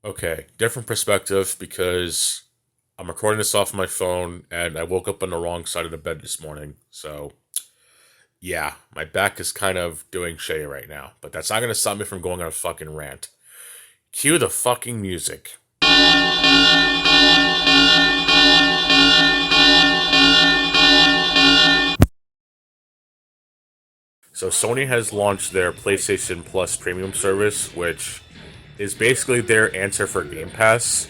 Okay, different perspective because I'm recording this off my phone and I woke up on the wrong side of the bed this morning. So, yeah, my back is kind of doing shitty right now, but that's not going to stop me from going on a fucking rant. Cue the fucking music. So, Sony has launched their PlayStation Plus premium service, which is basically their answer for Game Pass.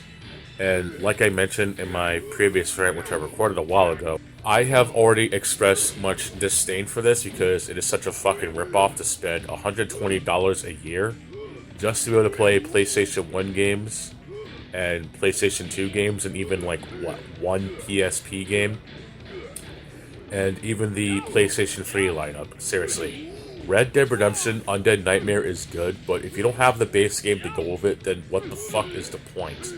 And like I mentioned in my previous rant, which I recorded a while ago, I have already expressed much disdain for this because it is such a fucking ripoff to spend $120 a year just to be able to play PlayStation 1 games and PlayStation 2 games and even like one PSP game and even the PlayStation 3 lineup. Seriously. Red Dead Redemption Undead Nightmare is good, but if you don't have the base game to go with it, then what the fuck is the point?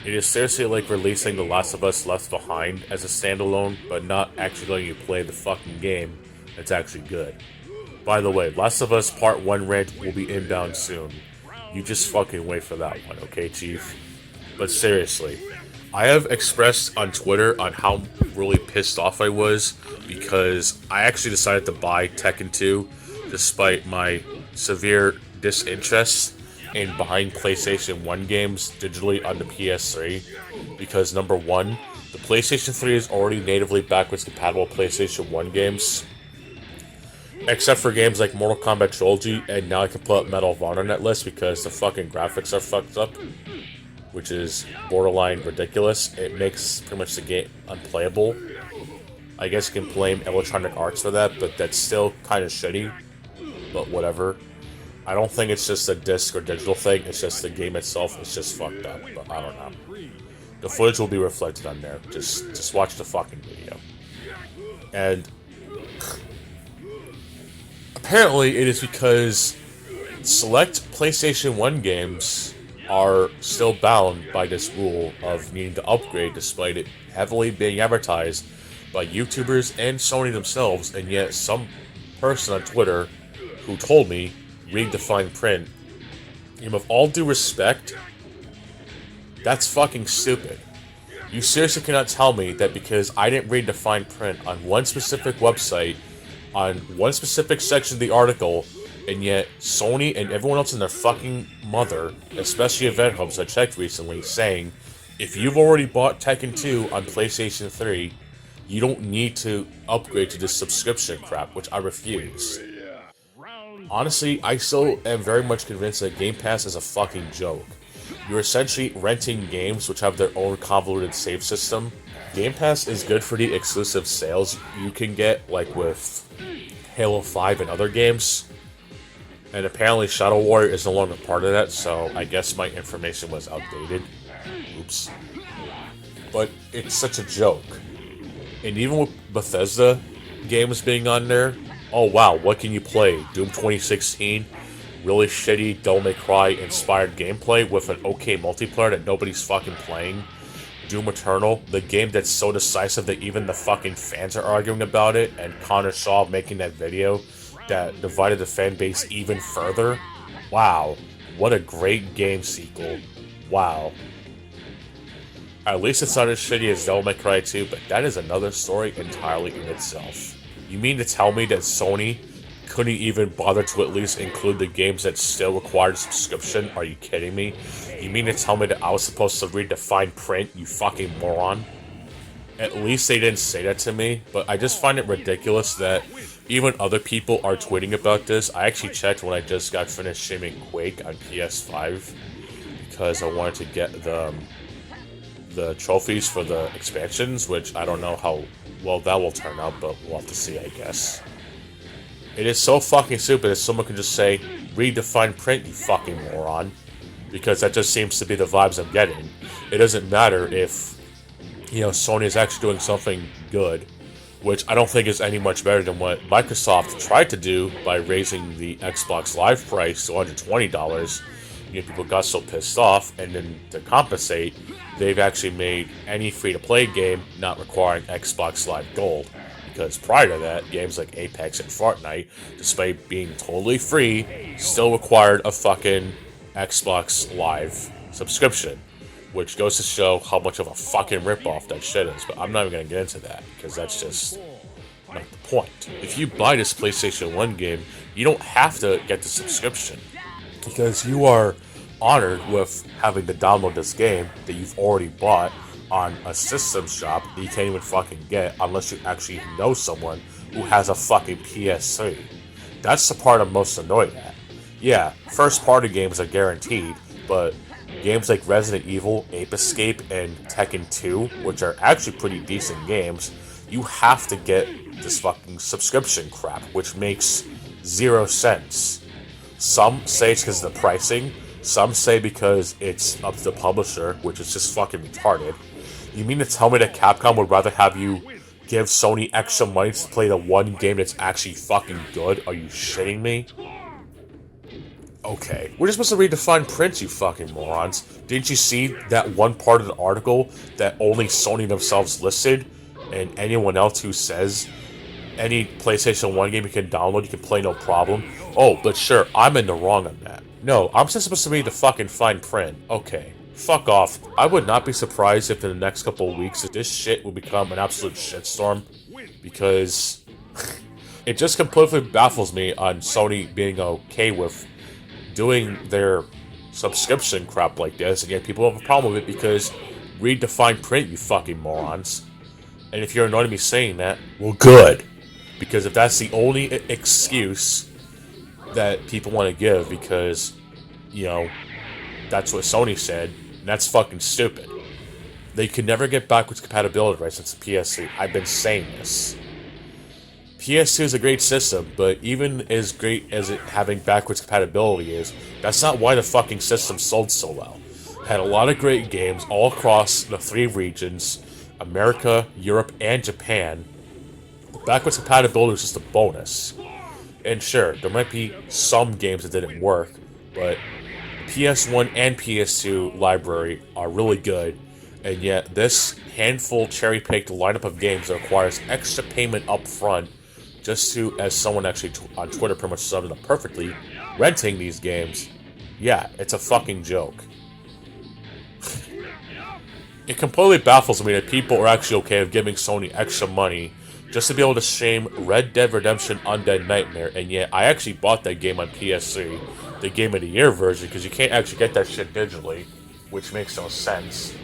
It is seriously like releasing The Last of Us Left Behind as a standalone, but not actually letting you play the fucking game that's actually good. By the way, Last of Us Part 1 rant will be inbound soon. You just fucking wait for that one, okay, Chief? But seriously, I have expressed on Twitter on how really pissed off I was because I actually decided to buy Tekken 2 despite my severe disinterest in buying PlayStation 1 games digitally on the PS3 because number one, the PlayStation 3 is already natively backwards compatible PlayStation 1 games, except for games like Mortal Kombat Trilogy, and now I can put Medal of Honor on that list because the fucking graphics are fucked up, which is borderline ridiculous. It makes pretty much the game unplayable. I guess you can blame Electronic Arts for that, but that's still kind of shitty, but whatever. I don't think it's just a disc or digital thing, it's just the game itself is just fucked up, but I don't know. The footage will be reflected on there. Just watch the fucking video. And apparently it is because select PlayStation 1 games are still bound by this rule of needing to upgrade despite it heavily being advertised by YouTubers and Sony themselves, and yet some person on Twitter who told me read the fine print. And with all due respect, that's fucking stupid. You seriously cannot tell me that because I didn't read the fine print on one specific website, on one specific section of the article, and yet Sony and everyone else in their fucking mother, especially event hubs I checked recently, saying, if you've already bought Tekken 2 on PlayStation 3, you don't need to upgrade to this subscription crap, which I refuse. Honestly, I still am very much convinced that Game Pass is a fucking joke. You're essentially renting games which have their own convoluted save system. Game Pass is good for the exclusive sales you can get, like with Halo 5 and other games. And apparently Shadow Warrior is no longer part of that, so I guess my information was outdated. Oops. But it's such a joke. And even with Bethesda games being on there, oh wow, what can you play? Doom 2016? Really shitty Devil May Cry inspired gameplay with an okay multiplayer that nobody's fucking playing. Doom Eternal, the game that's so decisive that even the fucking fans are arguing about it, and Connor Shaw making that video that divided the fan base even further. Wow, what a great game sequel. Wow. At least it's not as shitty as Devil May Cry 2, but that is another story entirely in itself. You mean to tell me that Sony couldn't even bother to at least include the games that still required subscription? Are you kidding me? You mean to tell me that I was supposed to read the fine print, you fucking moron? At least they didn't say that to me, but I just find it ridiculous that even other people are tweeting about this. I actually checked when I just got finished streaming Quake on PS5 because I wanted to get the trophies for the expansions, which I don't know how well that will turn out, but we'll have to see, I guess. It is so fucking stupid that someone can just say, read the fine print, you fucking moron. Because that just seems to be the vibes I'm getting. It doesn't matter if, Sony is actually doing something good, which I don't think is any much better than what Microsoft tried to do by raising the Xbox Live price to $120. People got so pissed off, and then to compensate, they've actually made any free-to-play game not requiring Xbox Live Gold. Because prior to that, games like Apex and Fortnite, despite being totally free, still required a fucking Xbox Live subscription, which goes to show how much of a fucking ripoff that shit is. But I'm not even gonna get into that because that's just not the point. If you buy this PlayStation 1 game, you don't have to get the subscription because you are honored with having to download this game that you've already bought on a system shop that you can't even fucking get unless you actually know someone who has a fucking PS3. That's the part I'm most annoyed at. Yeah, first party games are guaranteed, but games like Resident Evil, Ape Escape, and Tekken 2, which are actually pretty decent games, you have to get this fucking subscription crap, which makes 0 sense. Some say it's because of the pricing, some say because it's up to the publisher, which is just fucking retarded. You mean to tell me that Capcom would rather have you give Sony extra money to play the one game that's actually fucking good? Are you shitting me? Okay, we're just supposed to read the fine print, you fucking morons. Didn't you see that one part of the article that only Sony themselves listed, and anyone else who says any PlayStation 1 game you can download, you can play no problem? Oh, but sure, I'm in the wrong on that. No, I'm just supposed to read the fucking fine print. Okay, fuck off. I would not be surprised if in the next couple of weeks if this shit will become an absolute shitstorm, because it just completely baffles me on Sony being okay with doing their subscription crap like this, and yet people have a problem with it because read the fine print, you fucking morons. And if you're annoyed at me saying that, well, good. Because if that's the only excuse that people want to give because, you know, that's what Sony said, that's fucking stupid. They could never get backwards compatibility right since the PS3. I've been saying this. PS2 is a great system, but even as great as it having backwards compatibility is, that's not why the fucking system sold so well. It had a lot of great games all across the 3 regions, America, Europe, and Japan. Backwards compatibility was just a bonus. And sure, there might be some games that didn't work, but PS1 and PS2 library are really good, and yet this handful cherry-picked lineup of games that requires extra payment up front just to, as someone actually on Twitter pretty much summed it up perfectly, renting these games, yeah, it's a fucking joke. It completely baffles me that people are actually okay with giving Sony extra money just to be able to stream Red Dead Redemption Undead Nightmare, and yet I actually bought that game on PS3, the Game of the Year version, because you can't actually get that shit digitally, which makes no sense.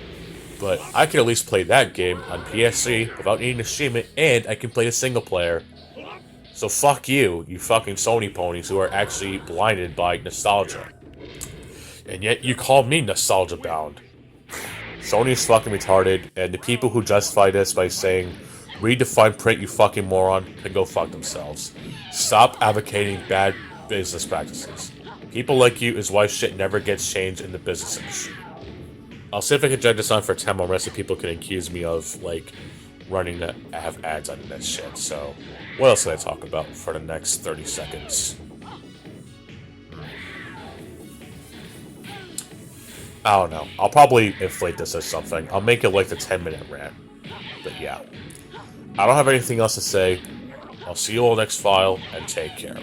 But I can at least play that game on PS3 without needing to stream it, and I can play the single player. So fuck you, you fucking Sony ponies who are actually blinded by nostalgia. And yet you call me nostalgia bound. Sony's fucking retarded, and the people who justify this by saying, read the fine print, you fucking moron, can go fuck themselves. Stop advocating bad business practices. People like you is why shit never gets changed in the business industry. I'll see if I can drag this on for 10 more minutes so people can accuse me of, like, running to have ads on this shit. So, what else can I talk about for the next 30 seconds? I don't know. I'll probably inflate this or something. I'll make it like the 10-minute rant. But yeah. I don't have anything else to say. I'll see you all next file, and take care.